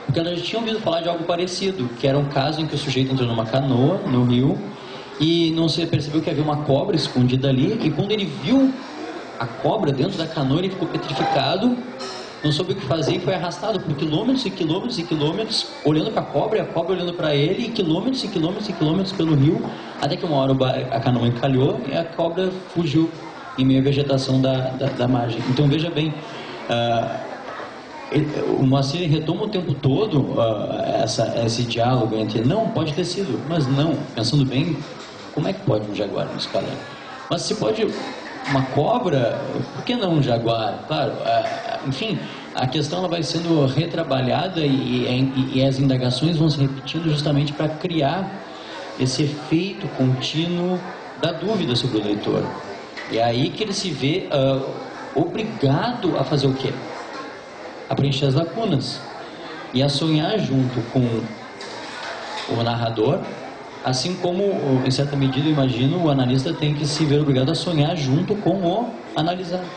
Porque ela já tinha ouvido falar de algo parecido, que era um caso em que o sujeito entrou numa canoa no rio e não se percebeu que havia uma cobra escondida ali, e quando ele viu a cobra dentro da canoa, ele ficou petrificado, não soube o que fazer e foi arrastado por quilômetros e quilômetros e quilômetros, olhando para a cobra, e a cobra olhando para ele, e quilômetros e quilômetros e quilômetros pelo rio, até que uma hora a canoa encalhou e a cobra fugiu em meio à vegetação da margem. Então veja bem, o Moacir retoma o tempo todo esse diálogo entre não, pode ter sido, mas não, pensando bem, como é que pode um jaguar no Scalera? Mas se pode uma cobra, por que não um jaguar? Claro, enfim, a questão ela vai sendo retrabalhada e as indagações vão se repetindo justamente para criar esse efeito contínuo da dúvida sobre o leitor. E é aí que ele se vê obrigado a fazer o quê? A preencher as lacunas e a sonhar junto com o narrador, assim como, em certa medida, eu imagino, o analista tem que se ver obrigado a sonhar junto com o analisado.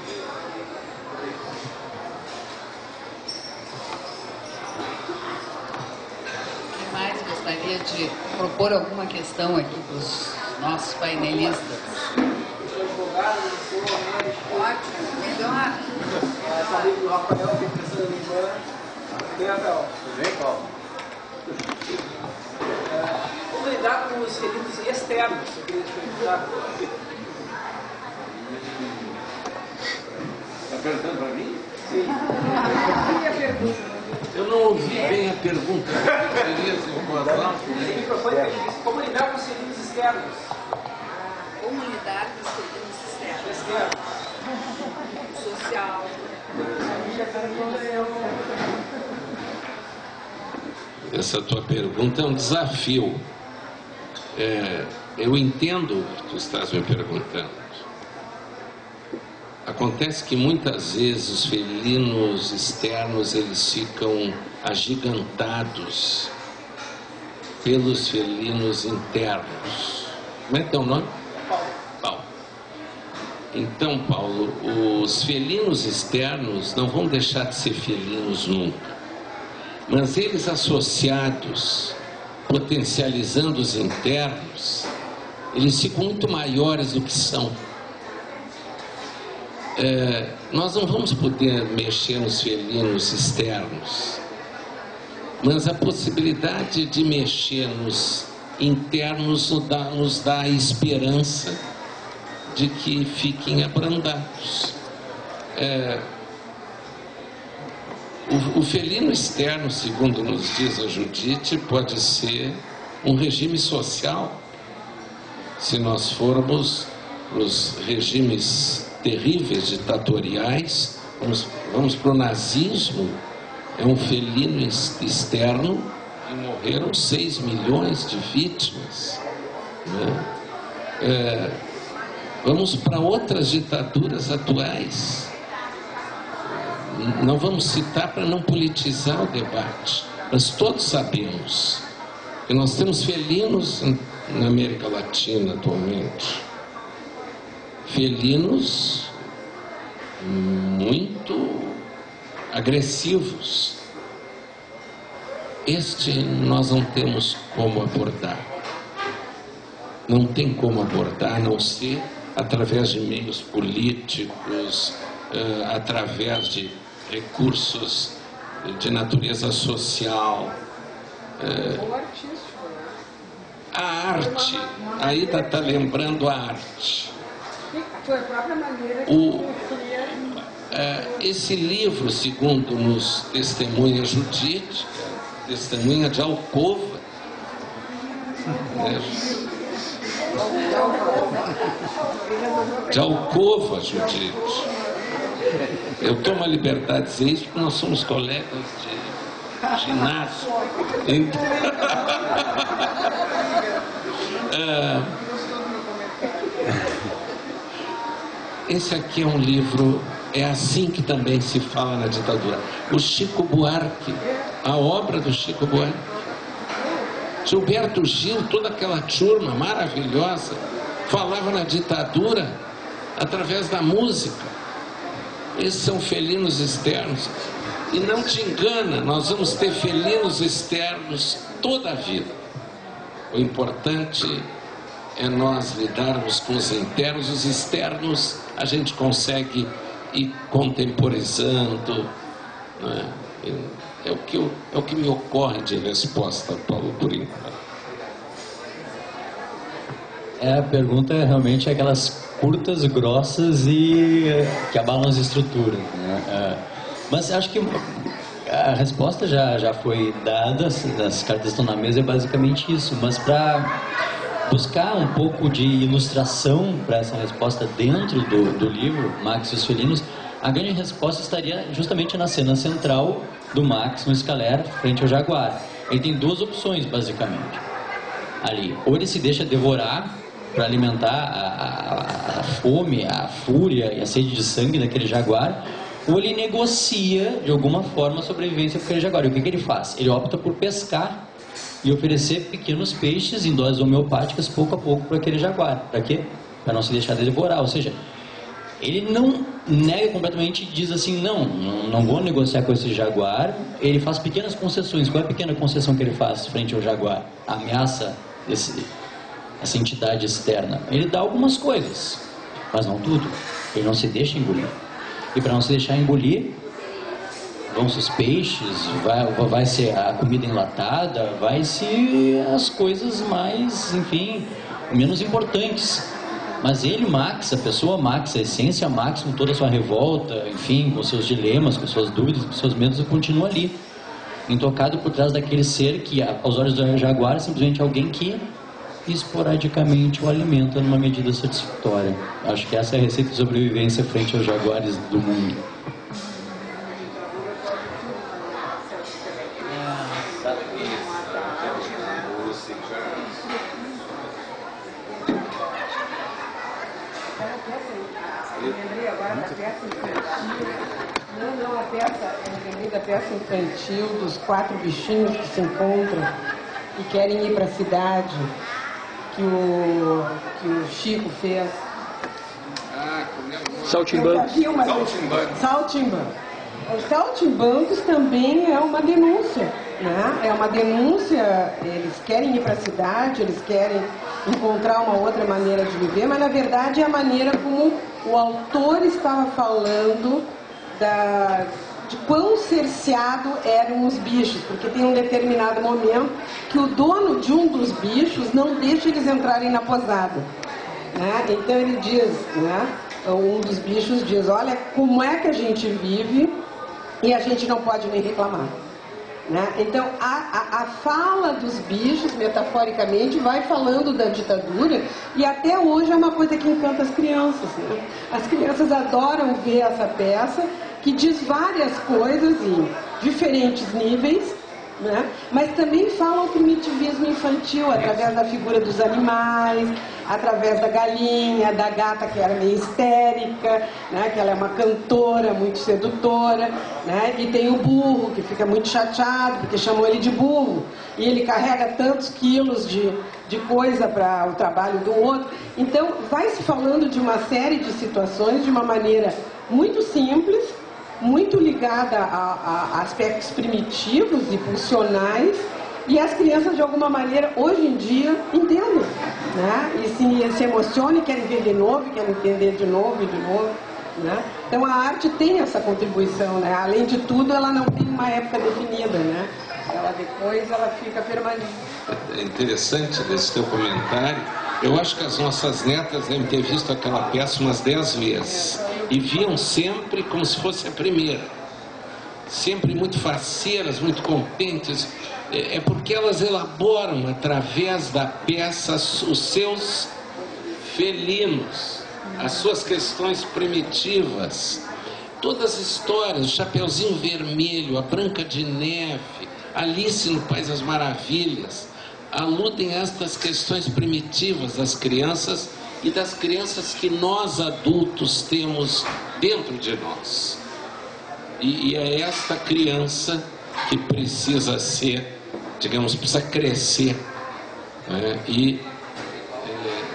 Quem mais gostaria de propor alguma questão aqui para os nossos painelistas? Ótimo, melhor. Amigo do Rafael, que pensando em embora. Bem, Rafael. Tudo bem, Paulo? Como lidar com os feridos externos? Eu queria te perguntar. Está perguntando para mim? Sim. E a pergunta? Eu não ouvi bem a pergunta. Como lidar com os feridos externos? Como lidar com os feridos externos? Social. Essa tua pergunta é um desafio. Eu entendo o que tu estás me perguntando. Acontece que muitas vezes os felinos externos eles ficam agigantados pelos felinos internos. Como é teu nome? Paulo. Então, Paulo, os felinos externos não vão deixar de ser felinos nunca. Mas eles associados, potencializando os internos, eles ficam muito maiores do que são. Nós não vamos poder mexer nos felinos externos, mas a possibilidade de mexer nos internos nos dá a esperança de que fiquem abrandados. O felino externo, segundo nos diz a Judite, pode ser um regime social. Se nós formos os regimes terríveis, ditatoriais, vamos para o nazismo, é um felino externo e morreram 6 milhões de vítimas, né? Vamos para outras ditaduras atuais. Não vamos citar para não politizar o debate, mas todos sabemos que nós temos felinos na América Latina atualmente. Felinos muito agressivos. Este nós não temos como abordar. Não tem como abordar, a não ser através de meios políticos, através de recursos de natureza social. Ou artístico. A arte, a Ida está lembrando a arte. Foi a própria maneira que Esse livro, segundo nos testemunha Judite, testemunha de Alcova, de Alcova, Judite. Eu tomo a liberdade de dizer isso porque nós somos colegas de ginásio. Então, esse aqui é um livro, é assim que também se fala na ditadura. O Chico Buarque, a obra do Chico Buarque, Gilberto Gil, toda aquela turma maravilhosa, falava na ditadura através da música. Esses são felinos externos. E não te engana, nós vamos ter felinos externos toda a vida. O importante é nós lidarmos com os internos. Os externos a gente consegue ir contemporizando, né? É o que me ocorre de resposta, Paulo, por enquanto. A pergunta é realmente aquelas curtas, grossas e que abalam as estruturas, né? Mas acho que a resposta já foi dada, as cartas estão na mesa, é basicamente isso. Mas para buscar um pouco de ilustração para essa resposta dentro do livro, Max e os Felinos, a grande resposta estaria justamente na cena central do Max no Escaler, frente ao Jaguar. Ele tem duas opções, basicamente, ali. Ou ele se deixa devorar para alimentar a fome, a fúria e a sede de sangue daquele jaguar, ou ele negocia de alguma forma a sobrevivência para aquele jaguar. E o que ele faz? Ele opta por pescar e oferecer pequenos peixes em doses homeopáticas pouco a pouco para aquele jaguar. Para quê? Para não se deixar devorar. Ou seja, ele não nega completamente e diz assim, não vou negociar com esse jaguar. Ele faz pequenas concessões. Qual é a pequena concessão que ele faz frente ao jaguar? A ameaça essa entidade externa. Ele dá algumas coisas, mas não tudo. Ele não se deixa engolir. E para não se deixar engolir, vão-se os peixes, vai ser a comida enlatada, vai ser as coisas mais, enfim, menos importantes. Mas ele, Max, a pessoa Max, a essência Max, com toda a sua revolta, enfim, com seus dilemas, com suas dúvidas, com seus medos, continua ali, intocado por trás daquele ser que, aos olhos do jaguar, é simplesmente alguém que esporadicamente o alimenta numa medida satisfatória. Acho que essa é a receita de sobrevivência frente aos jaguares do mundo. Eu lembrei agora da peça infantil. Não, a peça, eu lembrei da peça infantil dos 4 bichinhos que se encontram e querem ir para a cidade, que o Chico fez. Saltimbancos. Saltimbancos. Os saltimbancos também é uma denúncia, né? É uma denúncia, eles querem ir para a cidade, eles querem encontrar uma outra maneira de viver, mas na verdade é a maneira como o autor estava falando de quão cerceado eram os bichos, porque tem um determinado momento que o dono de um dos bichos não deixa eles entrarem na posada, né? Então ele diz, né? Um dos bichos diz, olha como é que a gente vive e a gente não pode nem reclamar, né? Então a fala dos bichos, metaforicamente, vai falando da ditadura, e até hoje é uma coisa que encanta as crianças, né? As crianças adoram ver essa peça, que diz várias coisas em diferentes níveis, né? Mas também fala o primitivismo psicanalismo infantil, através da figura dos animais, através da galinha, da gata que era meio histérica, né, que ela é uma cantora muito sedutora, né, e tem o burro que fica muito chateado porque chamou ele de burro e ele carrega tantos quilos de coisa para o trabalho do outro. Então vai se falando de uma série de situações de uma maneira muito simples, muito ligada a aspectos primitivos e funcionais, e as crianças de alguma maneira hoje em dia entendem, né? E se emocionam, querem ver de novo, querem entender de novo e de novo, né? Então a arte tem essa contribuição, né? Além de tudo, ela não tem uma época definida, né? Ela fica permanente. É interessante desse teu comentário. Eu acho que as nossas netas devem ter visto aquela peça umas 10 vezes e viam sempre como se fosse a primeira, sempre muito faceiras, muito contentes. É porque elas elaboram através da peça os seus felinos, as suas questões primitivas, todas as histórias, o Chapeuzinho Vermelho, a Branca de Neve, Alice no País das Maravilhas, aludem a estas questões primitivas das crianças e das crianças que nós adultos temos dentro de nós. E é esta criança que precisa ser, digamos, precisa crescer, né? E,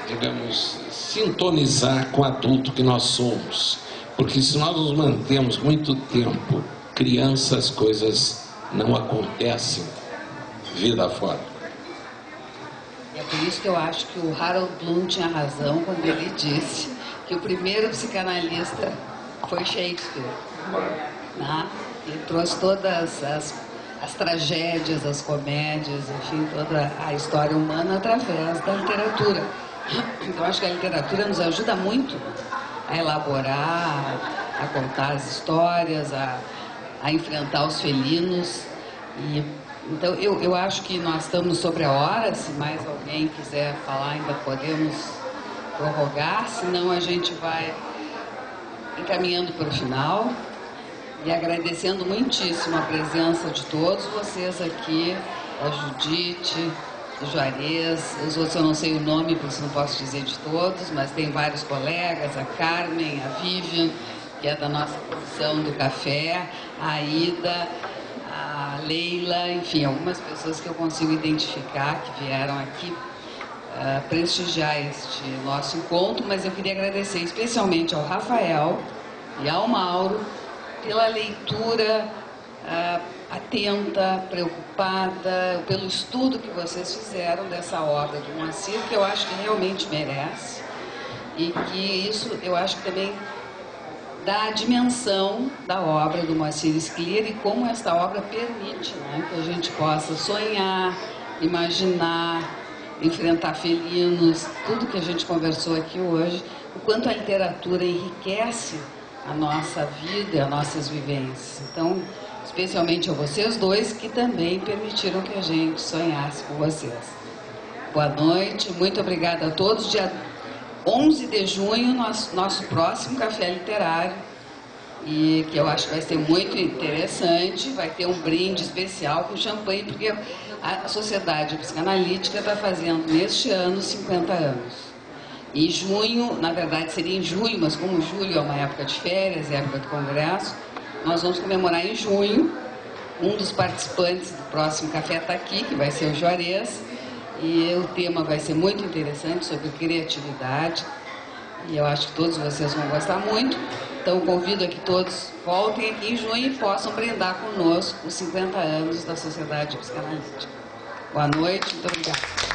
digamos, sintonizar com o adulto que nós somos. Porque se nós nos mantemos muito tempo crianças, coisas não acontecem vida fora. É por isso que eu acho que o Harold Bloom tinha razão quando ele disse que o primeiro psicanalista foi Shakespeare, né? Ele trouxe todas as tragédias, as comédias, enfim, toda a história humana através da literatura. Então, eu acho que a literatura nos ajuda muito a elaborar, a contar as histórias, a enfrentar os felinos. Então, eu acho que nós estamos sobre a hora. Se mais alguém quiser falar, ainda podemos prorrogar, senão a gente vai encaminhando para o final. E agradecendo muitíssimo a presença de todos vocês aqui, a Judite, o Juarez, os outros eu não sei o nome, por isso não posso dizer de todos, mas tem vários colegas, a Carmen, a Vivian, que é da nossa comissão do café, a Aida, a Leila, enfim, algumas pessoas que eu consigo identificar que vieram aqui prestigiar este nosso encontro, mas eu queria agradecer especialmente ao Rafael e ao Mauro pela leitura atenta, preocupada, pelo estudo que vocês fizeram dessa obra do Moacir, que eu acho que realmente merece, e que isso eu acho que também dá a dimensão da obra do Moacir Scliar e como esta obra permite, né, que a gente possa sonhar, imaginar, enfrentar felinos, tudo que a gente conversou aqui hoje, o quanto a literatura enriquece a nossa vida e as nossas vivências. Então, especialmente a vocês dois, que também permitiram que a gente sonhasse com vocês. Boa noite, muito obrigada a todos. Dia 11 de junho, nosso próximo Café Literário, e que eu acho que vai ser muito interessante, vai ter um brinde especial com champanhe, porque a Sociedade Psicanalítica está fazendo neste ano 50 anos. Em junho, na verdade seria em junho, mas como julho é uma época de férias, é época de congresso, nós vamos comemorar em junho. Um dos participantes do próximo café está aqui, que vai ser o Juarez, e o tema vai ser muito interessante, sobre criatividade, e eu acho que todos vocês vão gostar muito. Então convido a que todos voltem aqui em junho e possam brindar conosco os 50 anos da Sociedade Psicanalítica. Boa noite, muito obrigada.